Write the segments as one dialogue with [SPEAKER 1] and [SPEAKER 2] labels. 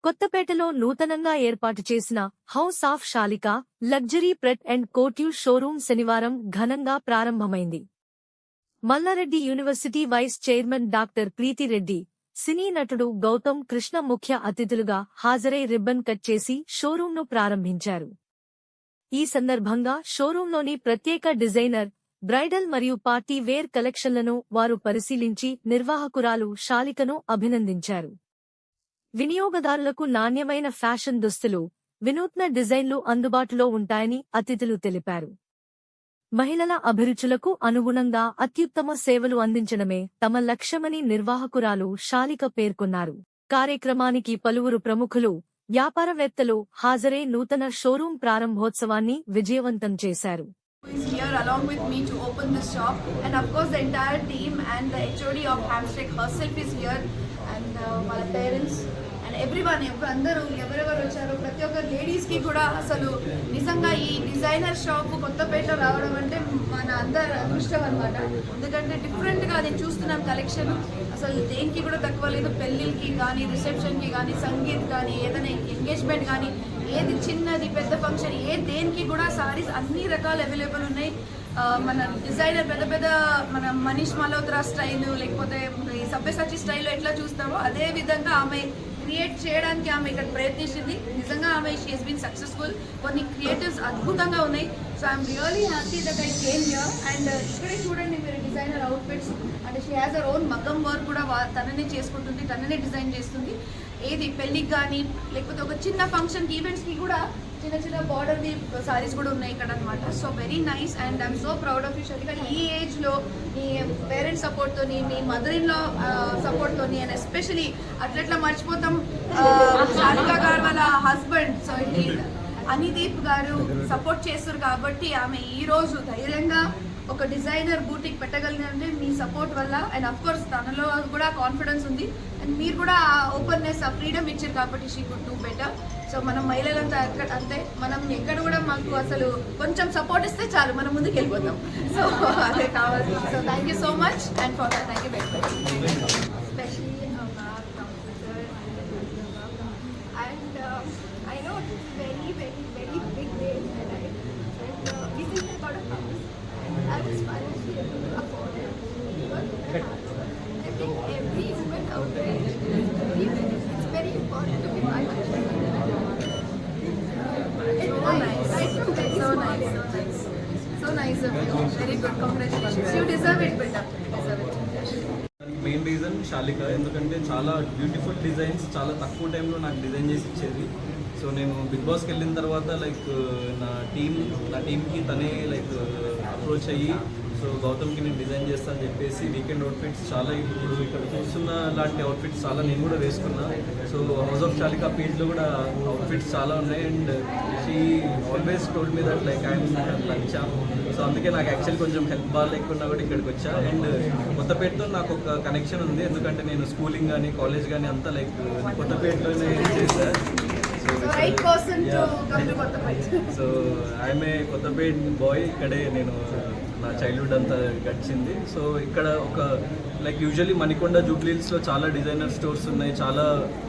[SPEAKER 1] కొత్తపేటలో నూతనంగా ఏర్పాటు చేసిన house of Shalika luxury pret and couture showroom శనివారం ఘనంగా ప్రారంభమైంది. Malla Reddy university vice chairman doctor Preethi Reddy, cine నటుడు గౌతమ్ కృష్ణ ముఖ్య అతిథులుగా హాజరై రిబ్బన్ కట్ చేసి షోరూంను ప్రారంభించారు. ఈ సందర్భంగా షోరూంలోని ప్రత్యేక డిజైనర్, బ్రైడల్ మరియు పార్టీ వేర్ కలెక్షన్లను వారు పరిశీలించి నిర్వాహకురాలు శాలికను అభినందించారు. వినియోగదారులకు నాణ్యమైన ఫ్యాషన్ దుస్తులు, వినూత్న డిజైన్లు అందుబాటులో ఉంటాయని అతిథులు తెలిపారు. మహిళల అభిరుచులకు అనుగుణంగా అత్యుత్తమ సేవలు అందించడమే తమ లక్ష్యమని నిర్వాహకురాలు శాలిక పేర్కొన్నారు. కార్యక్రమానికి పలువురు ప్రముఖులు, వ్యాపారవేత్తలు హాజరై నూతన షోరూం ప్రారంభోత్సవాన్ని విజయవంతం చేశారు.
[SPEAKER 2] Is here along with me to open this shop, and of course the entire team and the HOD of Hamstech herself is here, and my parents and everyone, అందరూ ఎవరెవరు వచ్చారో ప్రతి ఒక్క లేడీస్ కి కూడా అసలు నిజంగా ఈ డిజైనర్ షాప్ కొత్తపేట రావడం అంటే మన అందరి అదృష్టం అన్నమాట. ఎందుకంటే డిఫరెంట్ గా నేను చూస్తున్నాం కలెక్షన్, అసలు దేనికి కూడా తక్కువ లేదు. పెళ్లికి కానీ, రిసెప్షన్ కి కానీ, సంగీత్ కానీ, ఏదైనా ఎంగేజ్మెంట్ కానీ, ఏది చిన్నది పెద్ద ఫంక్షన్ దేనికి కూడా సారీస్ అన్ని రకాలు అవైలబుల్ ఉన్నాయి. మన డిజైనర్ పెద్ద పెద్ద మన మనీష్ మల్హోత్రా స్టైల్, లేకపోతే సభ్యసాచి స్టైల్లో ఎట్లా చూస్తామో అదే విధంగా ఆమె క్రియేట్ చేయడానికి ఆమె ఇక్కడ ప్రయత్నించింది. నిజంగా ఆమె షీ హెస్ బీన్ సక్సెస్ఫుల్. కొన్ని క్రియేటివ్స్ అద్భుతంగా ఉన్నాయి. So I'm really happy that I came here. And ఇక్కడే చూడండి మీరు డిజైనర్ అవుట్ఫిట్స్, అంటే షీ హ్యాస్ హర్ ఓన్ మగ్గం వర్క్ కూడా తననే చేసుకుంటుంది, తననే డిజైన్ చేస్తుంది. ఏది పెళ్ళికి కానీ, లేకపోతే ఒక చిన్న ఫంక్షన్కి, ఈవెంట్స్కి కూడా చిన్న చిన్న బార్డర్ది సారీస్ కూడా ఉన్నాయి ఇక్కడ అనమాట. So very nice and I'm so proud of you Shalika. ఈ ఏజ్లో మీ పేరెంట్స్ సపోర్ట్తోని, మీ మదర్ ఇన్ లా సపోర్ట్తోని, అండ్ ఎస్పెషలీ అట్లెట్లా మర్చిపోతాం శాలిక గారు వాళ్ళ హస్బెండ్ సో అనిదీప్ గారు సపోర్ట్ చేస్తారు కాబట్టి ఆమె ఈరోజు ధైర్యంగా ఒక డిజైనర్ బూటిక్ పెట్టగలిగినంటే మీ సపోర్ట్ వల్ల. అండ్ అఫ్ కోర్స్ తనలో కూడా కాన్ఫిడెన్స్ ఉంది, అండ్ మీరు కూడా ఆ ఓపెన్నెస్, ఆ ఫ్రీడమ్ ఇచ్చారు కాబట్టి she could do better. So మనం మహిళలంతా అంతే, మనం ఎక్కడ కూడా మాకు అసలు కొంచెం సపోర్ట్ ఇస్తే చాలు, మనం ముందుకు వెళ్ళిపోతాం. సో అదే కావాలి. So thank you so much and for that thank you very much. Especially our computer and I know it's very big day in my life, and we think about a house. I was financially able to afford it, but I think every woman out there it's very important to be financially independent. So nice of you. Very good. Congratulations. You deserve it, beta. Deserve it.
[SPEAKER 3] Main reason Shalika, ఎందుకంటే చాలా beautiful designs చాలా తక్కువ టైంలో నాకు design చేసి ఇచ్చేది. So నేను big బాస్కి వెళ్ళిన తర్వాత లైక్ నా టీమ్కి తనే లైక్ అప్రోచ్ అయ్యి, సో గౌతమ్కి నేను డిజైన్ చేస్తాను అని చెప్పేసి వీకెండ్ అవుట్ఫిట్స్ చాలా ఇప్పుడు ఇక్కడ చూస్తున్న లాంటి అవుట్ఫిట్స్ చాలా నేను కూడా వేసుకున్నా. సో హౌస్ ఆఫ్ శాలిక పేజ్లో కూడా అవుట్ఫిట్స్ చాలా ఉన్నాయి. And she always told me that like I'm లంచా. సో అందుకే నాకు యాక్చువల్ కొంచెం హెల్త్ బాగా లేకున్నా కూడా ఇక్కడికి వచ్చా. అండ్ కొత్తపేటతో నాకు ఒక కనెక్షన్ ఉంది, ఎందుకంటే నేను స్కూలింగ్ కానీ కాలేజ్ కానీ అంతా లైక్ కొత్తపేటలోనే చేశాను. So I'm a Kothapeta boy. ఇక్కడే నేను నా చైల్డ్హుడ్ అంతా గడిచింది. సో ఇక్కడ ఒక లైక్ యూజువల్లీ మణికొండ, జూబ్లీహిల్స్లో చాలా డిజైనర్ స్టోర్స్ ఉన్నాయి, చాలా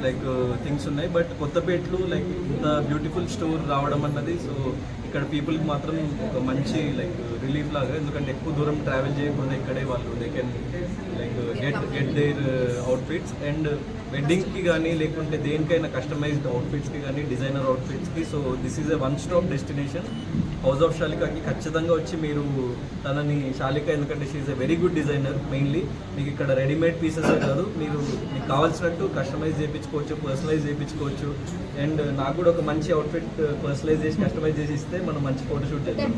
[SPEAKER 3] లైక్ థింగ్స్ ఉన్నాయి. బట్ కొత్తపేటలో లైక్ ఇంత బ్యూటిఫుల్ స్టోర్ రావడం అన్నది, సో ఇక్కడ పీపుల్కి మాత్రం ఒక మంచి లైక్ రిలీఫ్ లాగా, ఎందుకంటే ఎక్కువ దూరం ట్రావెల్ చేయకుండా ఇక్కడే వాళ్ళు they can like get their outfits. And వెడ్డింగ్కి కానీ లేకుంటే దేనికైనా కస్టమైజ్డ్ అవుట్ఫిట్స్కి కానీ, డిజైనర్ అవుట్ఫిట్స్కి. So this is a one stop destination. House of శాలికకి ఖచ్చితంగా వచ్చి మీరు తనని శాలిక, ఎందుకంటే she is a very good designer. Mainly మీకు ఇక్కడ రెడీమేడ్ పీసెస్ కాదు, మీరు మీకు కావాల్సినట్టు కస్టమైజ్ చేయించుకోవచ్చు, పర్సనలైజ్ చేయించుకోవచ్చు. అండ్ నాకు కూడా ఒక మంచి అవుట్ఫిట్ పర్సనలైజ్ చేసి కస్టమైజ్ చేసి ఇస్తే మనం మంచి ఫోటోషూట్ చేద్దాం.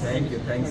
[SPEAKER 3] Thank you. థ్యాంక్స్.